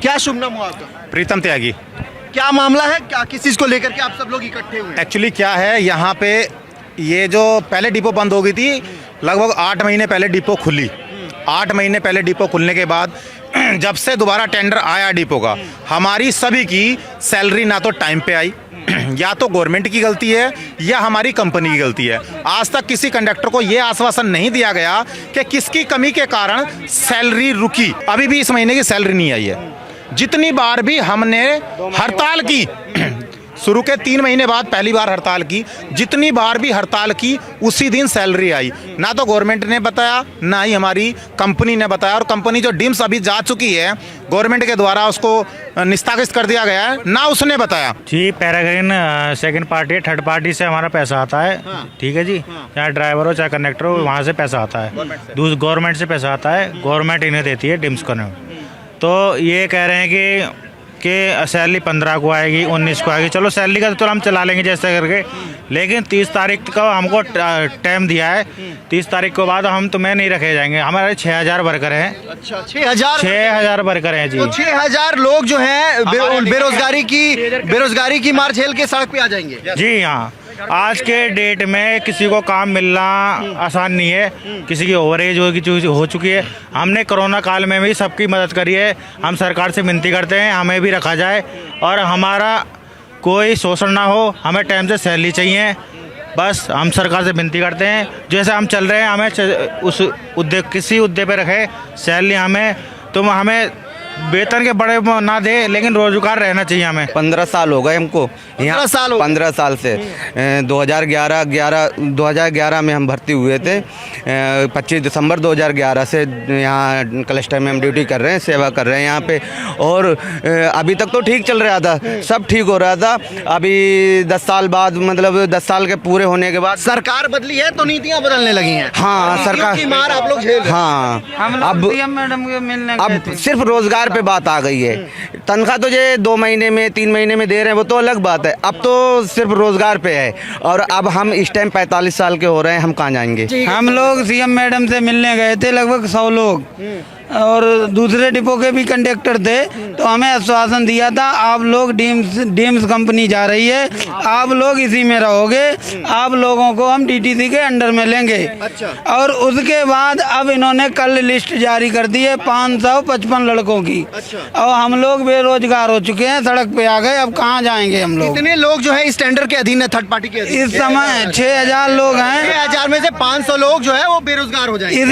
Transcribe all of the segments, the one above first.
क्या शुभ नाम हुआ आपका? प्रीतम त्यागी। क्या मामला है, क्या किस चीज को लेकर के आप सब लोग इकट्ठे हुए हैं? एक्चुअली क्या है, यहाँ पे ये जो पहले डिपो बंद हो गई थी, लगभग 8 महीने पहले डिपो खुली। 8 महीने पहले डिपो खुलने के बाद जब से दोबारा टेंडर आया डिपो का, हमारी सभी की सैलरी ना तो टाइम पे आई, या तो गवर्नमेंट की गलती है या हमारी कंपनी की गलती है। आज तक किसी कंडक्टर को यह आश्वासन नहीं दिया गया कि किसकी कमी के कारण सैलरी रुकी। अभी भी इस महीने की सैलरी नहीं आई है। जितनी बार भी हमने हड़ताल की, शुरू के 3 महीने बाद पहली बार हड़ताल की, जितनी बार भी हड़ताल की उसी दिन सैलरी आई। ना तो गवर्नमेंट ने बताया, ना ही हमारी कंपनी ने बताया। और कंपनी जो डिम्स अभी जा चुकी है, गवर्नमेंट के द्वारा उसको निस्ताकित कर दिया गया है, ना उसने बताया। जी, पैराग्रीन सेकंड पार्टी, थर्ड पार्टी से हमारा पैसा आता है। ठीक है जी, चाहे ड्राइवर हो चाहे कंडक्टर हो, वहाँ से पैसा आता है, गवर्नमेंट से पैसा आता है, गवर्नमेंट इन्हें देती है डिम्स को। तो ये कह रहे हैं कि सैलरी 15 को आएगी, 19 को आएगी। चलो सैलरी का तो हम चला लेंगे जैसे करके, लेकिन 30 तारीख को हमको टाइम दिया है। 30 तारीख के बाद हम तुम्हें नहीं रखे जाएंगे। हमारे 6000 वर्कर हैं। अच्छा, 6000 वर्कर हैं जी। तो 6000 लोग जो हैं बेरोजगारी की मार झेल के सड़क पे आ जाएंगे। जी हाँ, आज के डेट में किसी को काम मिलना आसान नहीं है। किसी की ओवरेज हो चुकी है। हमने कोरोना काल में भी सबकी मदद करी है। हम सरकार से विनती करते हैं हमें भी रखा जाए और हमारा कोई शोषण ना हो। हमें टाइम से सैलरी चाहिए, बस हम सरकार से विनती करते हैं। जैसे हम चल रहे हैं, हमें उस किसी उद्देश्य पे रखे सैलरी। हमें वेतन के बड़े ना दे, लेकिन रोजगार रहना चाहिए हमें। 15 साल हो गए हमको यहाँ। 15 साल से 2011 में हम भर्ती हुए थे। 25 दिसंबर 2011 से यहाँ क्लस्टर में हम ड्यूटी कर रहे हैं, सेवा कर रहे हैं यहाँ पे। और अभी तक तो ठीक चल रहा था, सब ठीक हो रहा था। अभी 10 साल बाद, मतलब 10 साल के पूरे होने के बाद सरकार बदली है तो नीतियाँ बदलने लगी हैं। हाँ, सरकार की मार आप लोग झेल रहे हैं। हाँ, अब मैडम के मिलने अब सिर्फ रोजगार पे बात आ गई है। तनख्वाह तो ये 2 महीने में 3 महीने में दे रहे हैं, वो तो अलग बात है। अब तो सिर्फ रोजगार पे है। और अब हम इस टाइम 45 साल के हो रहे हैं, हम कहाँ जाएंगे। हम लोग सीएम मैडम से मिलने गए थे, लगभग 100 लोग, और दूसरे डिपो के भी कंडक्टर थे। तो हमें आश्वासन दिया था आप लोग डीम्स कंपनी जा रही है, आप लोग इसी में रहोगे, आप लोगों को हम टीटीसी के अंडर में लेंगे। अच्छा। और उसके बाद अब इन्होंने कल लिस्ट जारी कर दी है 555 लड़कों की। अच्छा। और हम लोग बेरोजगार हो चुके हैं, सड़क पे आ गए। अब कहाँ जाएंगे हम लोग? कितने लोग जो है इस टेंडर के अधीन है, थर्ड पार्टी के अधीन? इस समय 6000 लोग हैं। 6000 में से 500 लोग जो है वो बेरोजगार हो जाएंगे।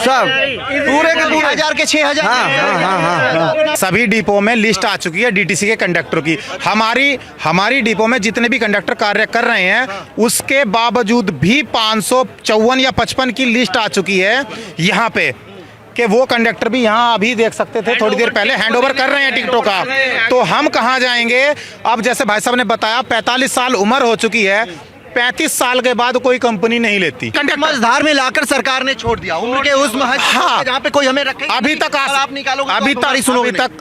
सब पूरे के पूरे 6000 के 6000। हाँ। सभी डिपो में लिस्ट आ चुकी है डीटीसी के कंडक्टर की। हमारी डिपो में जितने भी कंडक्टर कार्य कर रहे हैं, उसके बावजूद भी 554 या 55 की लिस्ट आ चुकी है यहाँ पे, कि वो कंडक्टर भी यहाँ अभी देख सकते थे, थोड़ी देर पहले हैंडओवर कर रहे हैं टिकटों का। तो हम कहाँ जाएंगे? अब जैसे भाई साहब ने बताया 45 साल उम्र हो चुकी है, 35 साल के बाद कोई कंपनी नहीं लेती। मझधार में लाकर सरकार ने छोड़ दिया उम्र के उस हाँ, जहाँ पे कोई हमें रखे। अभी तक आप निकालोगे,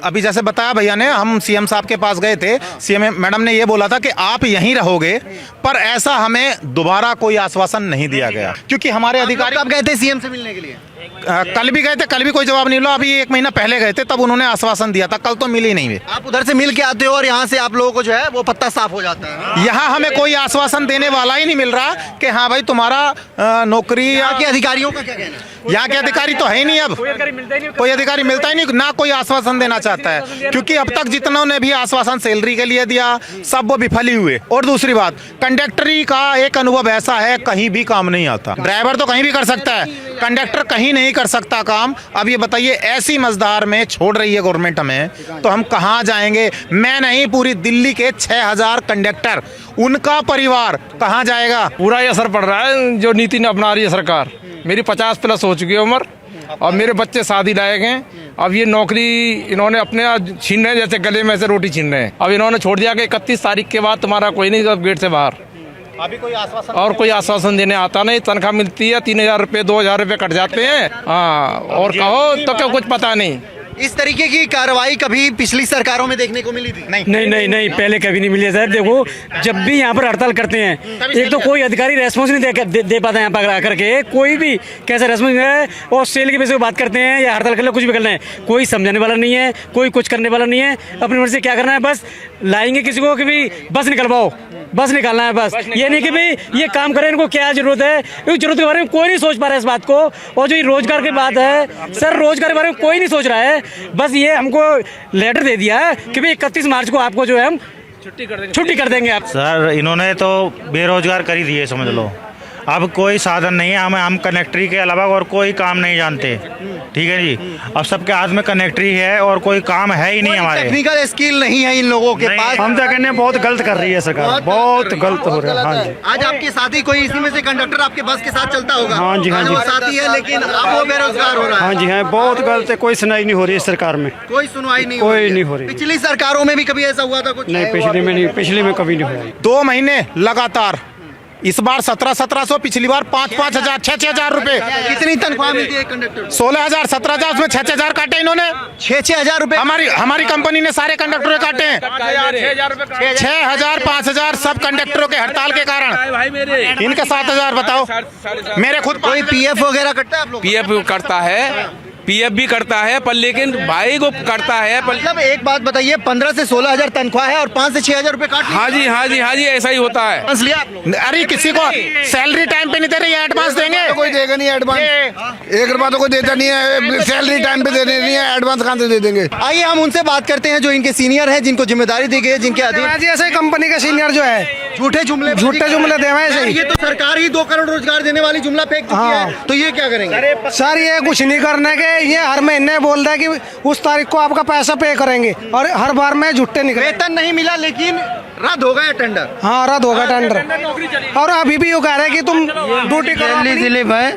अभी जैसे बताया भैया ने, हम सीएम साहब के पास गए थे। सीएम मैडम ने ये बोला था कि आप यहीं रहोगे, पर ऐसा हमें दोबारा कोई आश्वासन नहीं दिया गया, क्योंकि हमारे अधिकारी। कब गए थे सीएम से मिलने के लिए? कल भी गए थे, कल भी कोई जवाब नहीं मिला। अभी 1 महीना पहले गए थे, तब उन्होंने आश्वासन दिया था, कल तो मिले ही नहीं। आप उधर से मिल के आते हो और यहाँ से आप लोगों को जो है वो पत्ता साफ हो जाता है। यहाँ हमें कोई आश्वासन देने वाला ही नहीं मिल रहा कि हाँ भाई तुम्हारा नौकरी। यहाँ के अधिकारियों का क्या कहना है? यहाँ के अधिकारी तो है ही नहीं, अब कोई अधिकारी मिलता ही नहीं, ना कोई आश्वासन देना चाहता है, क्योंकि अब तक जितनों ने भी आश्वासन सैलरी के लिए दिया, सब वो विफल ही हुए। और दूसरी बात, कंडक्टरी का एक अनुभव ऐसा है, कहीं भी काम नहीं आता। ड्राइवर तो कहीं भी कर सकता है, कंडक्टर कहीं नहीं कर सकता काम। अब ये बताइए, ऐसी मझधार में छोड़ रही है गवर्नमेंट हमें, तो हम कहाँ जाएंगे? मैं नहीं, पूरी दिल्ली के 6000 कंडक्टर, उनका परिवार कहाँ जाएगा? पूरा ही असर पड़ रहा है जो नीति ने अपना रही है सरकार। मेरी 50+ हो चुकी है उम्र, और मेरे बच्चे शादी लायक हैं। अब ये नौकरी इन्होंने अपने छीन रहे हैं, जैसे गले में से रोटी छीन रहे हैं। अब इन्होंने छोड़ दिया कि 31 तारीख के बाद तुम्हारा कोई नहीं, सब गेट से बाहर। अभी कोई आश्वासन और कोई आश्वासन देने आता नहीं। तनख्वाह मिलती है 3000 रुपये, 2000 रुपये कट जाते हैं। हाँ, और कहो तो क्या कुछ पता नहीं। इस तरीके की कार्रवाई कभी पिछली सरकारों में देखने को मिली थी? नहीं, पहले कभी नहीं मिली है सर। देखो, जब भी यहाँ पर हड़ताल करते हैं, एक तो कोई अधिकारी रेस्पॉन्स नहीं दे पाता है यहाँ पर आकर के, कोई भी कैसा रेस्पॉन्स है, और सेल के बेसिस पे बात करते हैं या हड़ताल कर लो, कुछ भी करना है, कोई समझाने वाला नहीं है, कोई कुछ करने वाला नहीं है। अपनी मर्जी से क्या करना है, बस लाएंगे किसी को कि भाई बस निकलवाओ, बस निकालना है बस। ये नहीं कि भाई ये काम करें, इनको क्या जरूरत है, इस जरूरत के बारे में कोई नहीं सोच पा रहा है इस बात को। और जो ये रोजगार की बात है सर, रोजगार के बारे में कोई नहीं सोच रहा है। बस ये हमको लेटर दे दिया है कि भाई 31 मार्च को आपको जो है हम छुट्टी कर देंगे आप। सर इन्होंने तो बेरोजगार कर ही दिए समझ लो। अब कोई साधन नहीं है, हम कनेक्टरी के अलावा और कोई काम नहीं जानते। ठीक है जी, अब सबके हाथ में कनेक्टरी है और कोई काम है ही नहीं हमारे। टेक्निकल स्किल नहीं है इन लोगों के पास। हम तो कहने बहुत गलत कर रही है सरकार, बहुत गलत हो रहा है। हाँ जी, आज आपके साथी कोई इसी में से कंडक्टर आपके बस के साथ चलता होगा? हाँ जी, हाँ आज जी। वो साथी है लेकिन अब वो बेरोजगार हो रहा है। हाँ जी, हाँ, बहुत गलत है। कोई सुनाई नहीं हो रही है सरकार में, कोई सुनवाई नहीं कोई है। नहीं हो रही। पिछली सरकारों में भी कभी ऐसा हुआ था कुछ? नहीं, पिछले में कभी नहीं हुआ। 2 महीने लगातार, इस बार 1700, पिछली बार 5,000, 6,000 रुपए। कितनी तनख्वाह मिलती है कंडक्टर? 16,000, 17,000, उसमें 6,000 काटे इन्होंने। 6,000 रुपए? हमारी कंपनी ने सारे कंडक्टरों काटे हैं 6,000, 5,000 सब कंडक्टरों के हड़ताल के कारण। इनके 7,000 बताओ। मेरे खुद कोई पीएफ वगैरह कटता है आप लोग? पीएफ करता है, पीएफ भी करता है, पर लेकिन भाई को करता है पर। मतलब एक बात बताइए, 15 से 16,000 तनख्वाह है और 5 से 6,000 रुपए काट लिए? हाँ जी, हाँ जी, हाँ जी, ऐसा ही होता है। एडवांस लिया आप लोग? अरे किसी को सैलरी टाइम पे नहीं दे रही है, एडवांस देंगे? कोई देगा नहीं एडवांस, 1 रुपया तो कोई देता नहीं है। सैलरी टाइम पे देने नहीं है, एडवांस कहाँ से दे देंगे? आइए हम उनसे बात करते हैं जो इनके सीनियर हैं, जिनको जिम्मेदारी दी गई है, जिनके अधीन। ऐसे कंपनी के सीनियर जो है झूठे जुमले दे रहे ये तो सरकार ही 2 करोड़ रोजगार देने वाली जुमला फेंक चुकी है, तो ये क्या करेंगे? सर, ये कुछ नहीं करने के, ये हर महीने बोल रहा है कि उस तारीख को आपका पैसा पे करेंगे, और हर बार में झूठे निकले। वेतन नहीं मिला लेकिन रद्द हो गया टेंडर। हाँ, रद्द होगा टेंडर। और अभी भी वो कह रहे हैं कि तुम ड्यूटी करो। स्लिप है,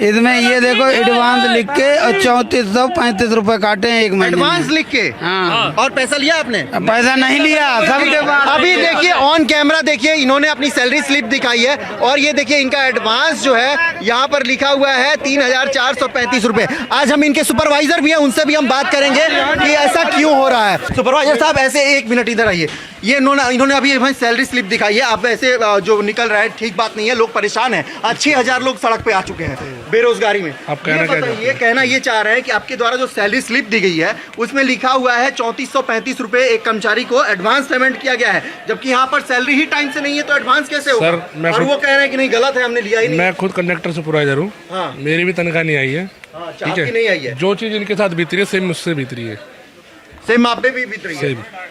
इसमें ये देखो एडवांस लिख के 3435 रुपए काटे हैं 1 महीने। एडवांस लिख के? हाँ। और पैसा लिया आपने? पैसा नहीं लिया सबके बाद। अभी देखिए ऑन कैमरा, देखिए इन्होंने अपनी सैलरी स्लिप दिखाई है और ये देखिए इनका एडवांस जो है यहाँ पर लिखा हुआ है 3,435 रुपए। आज हम इनके सुपरवाइजर भी हैं, उनसे भी हम बात करेंगे कि ऐसा क्यों हो रहा है। सुपरवाइजर साहब ऐसे 1 मिनट इधर आइए। ये इन्होंने अभी सैलरी स्लिप दिखाई है, आप ऐसे जो निकल रहा है ठीक बात नहीं है, लोग परेशान हैं। आज 6,000 लोग सड़क पे आ चुके हैं बेरोजगारी में। आप कहना ये चाह रहे हैं कि आपके द्वारा जो सैलरी स्लिप दी गई है उसमें लिखा हुआ है 3435 रुपए एक कर्मचारी को एडवांस पेमेंट किया गया है, जबकि यहाँ पर सैलरी ही टाइम से नहीं है, तो एडवांस कैसे होगा? और वो कह रहे हैं कि नहीं, गलत है, हमने लिया ही नहीं। मैं खुद कंडक्टर सुपरवाइजर हूँ। हाँ। मेरी भी तनख्वाह नहीं आई है। ठीक है, नहीं आई है। जो चीज इनके साथ बीत रही है सेम मुझसे बीत रही है। सेम आप पे भी बीत रही है।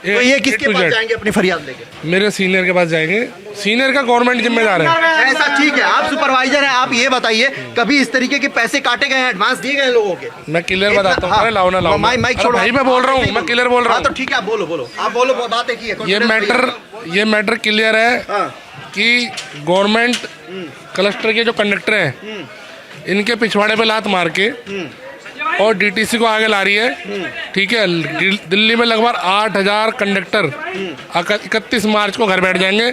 तो ये किसके पास जाएंगे अपनी फरियाद लेके? मेरे सीनियर के पास जाएंगे। सीनियर का गवर्नमेंट जिम्मेदार है। ऐसा ठीक है, आप सुपरवाइजर हैं, आप ये बताइए कभी इस तरीके के पैसे काटे गए हैं, एडवांस दिए गए लोगों के? मैं क्लियर बताता हूँ। हाँ, लाओ ना लाओ। माइक छोड़ो भाई, मैं बोल रहा हूँ, मैं क्लियर बोल रहा हूँ। तो ठीक है, आप बोलो आप बोलो, बात एक ही है। ये मैटर क्लियर है कि गवर्नमेंट क्लस्टर के जो कंडक्टर हैं इनके पिछवाड़े पे लात मार के और डीटीसी को आगे ला रही है। ठीक है, दिल्ली में लगभग 8,000 कंडक्टर 31 मार्च को घर बैठ जाएंगे,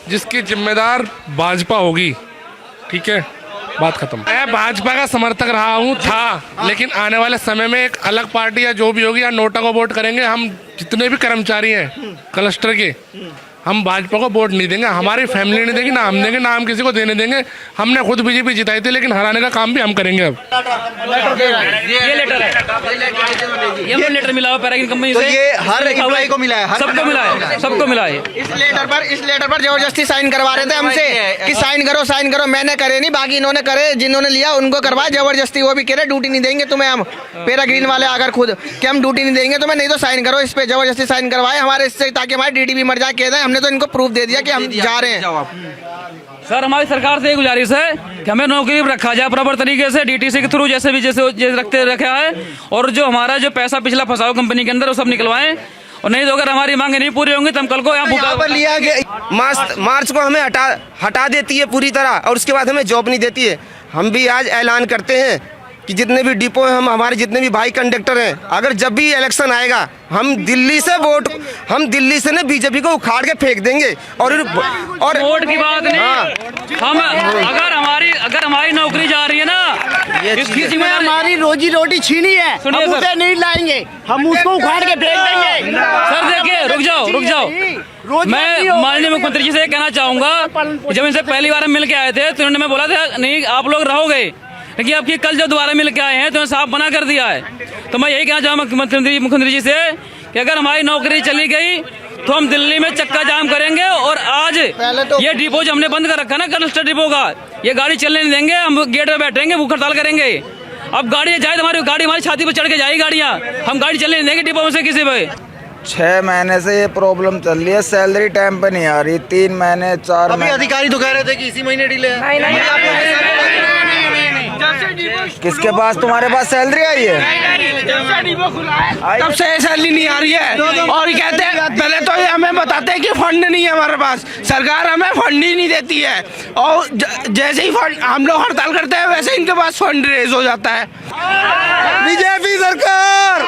जिसकी जिम्मेदार भाजपा होगी। ठीक है, बात खत्म। मैं भाजपा का समर्थक रहा हूँ, था, लेकिन आने वाले समय में एक अलग पार्टी या जो भी होगी या नोटा को वोट करेंगे। हम जितने भी कर्मचारी हैं क्लस्टर के, हम भाजपा को वोट नहीं देंगे। हमारी फैमिली नहीं देगी, ना हम देंगे, ना हम किसी को देने देंगे। हमने खुद बीजेपी जिताई थी, लेकिन हराने का काम भी हम करेंगे। अब ये लेटर है, ये लेटर मिला हुआ पैरागन कंपनी तो से। ये हर एम्प्लॉय को मिला है? सबको मिला है, सबको मिला है। इस लेटर पर जबरदस्ती साइन करवा रहे थे हमसे कि साइन करो। मैंने करे नहीं, बाकी इन्होंने करे, जिन्होंने लिया उनको करवाया जबरदस्ती। वो भी कह रहे ड्यूटी नहीं देंगे तुम्हें हम, पैराग्रीन वाले आकर खुद कि हम ड्यूटी नहीं देंगे तुम्हें, नहीं तो साइन करो। इस पे जबरदस्ती साइन करवाए हमारे इससे, ताकि हमारे डीडी भी मर जाए। कह रहे हैं हमने तो इनको प्रूफ दे दिया कि हम जा रहे हैं। सर, हमारी सरकार से एक गुजारिश है कि हमें नौकरी पर रखा जाए प्रॉपर तरीके से, डीटीसी के थ्रू जैसे रखा है, और जो हमारा जो पैसा पिछला फंसाओ कंपनी के अंदर वो सब निकलवाएं। और नहीं तो अगर हमारी मांगे नहीं पूरी होंगी तो हम कल को यहाँ पर लिया गया मार्च को हमें हटा देती है पूरी तरह, और उसके बाद हमें जॉब नहीं देती है। हम भी आज ऐलान करते हैं कि जितने भी डिपो हैं, हम हमारे जितने भी भाई कंडक्टर हैं, अगर जब भी इलेक्शन आएगा हम दिल्ली से ना बीजेपी को उखाड़ के फेंक देंगे। और वोट की बात नहीं, हम अगर अगर हमारी नौकरी जा रही है ना, इसकी जिम्मेदारी हमारी रोजी रोटी छीनी है, सुनिए हम सर। उसे नहीं लाएंगे, हम उसको उखाड़ के फेंक देंगे। सर देखिए, रुक जाओ। मैं माननीय मुख्यमंत्री जी से ये कहना चाहूंगा, जब इनसे पहली बार हम मिल के आए थे तो उन्होंने मैं बोला था नहीं आप लोग रहोगे, लेकिन अब कल जब दोबारा मिल के आए हैं तो उन्होंने साफ मना कर दिया है। तो मैं यही कहना चाहूँगा मुख्यमंत्री जी से कि अगर हमारी नौकरी चली गई तो हम दिल्ली में चक्का जाम करेंगे। और आज ये डिपो जो हमने बंद कर रखा ना क्लस्टर डिपो का, ये गाड़ी चलने नहीं देंगे, हम गेट पे बैठेंगे, भूख हड़ताल करेंगे। अब गाड़ी जाए तो हमारी छाती पर चढ़ के जाएगी गाड़ियाँ, हम गाड़ी चलने नहीं देंगे डिपो में से किसी पे। 6 महीने से ये प्रॉब्लम चल रही है, सैलरी टाइम पे नहीं आ रही, 3 महीने 4 अभी अधिकारी तो कह रहे थे कि इसी महीने डिले है। किसके पास, तुम्हारे पास सैलरी आई है? तब से सैलरी नहीं आ रही है, और कहते हैं पहले तो ये हमें बताते हैं कि फंड नहीं है हमारे पास, सरकार हमें फंड ही नहीं देती है, और जैसे ही फंड हम लोग हड़ताल करते हैं वैसे इनके पास फंड रेज हो जाता है। बीजेपी सरकार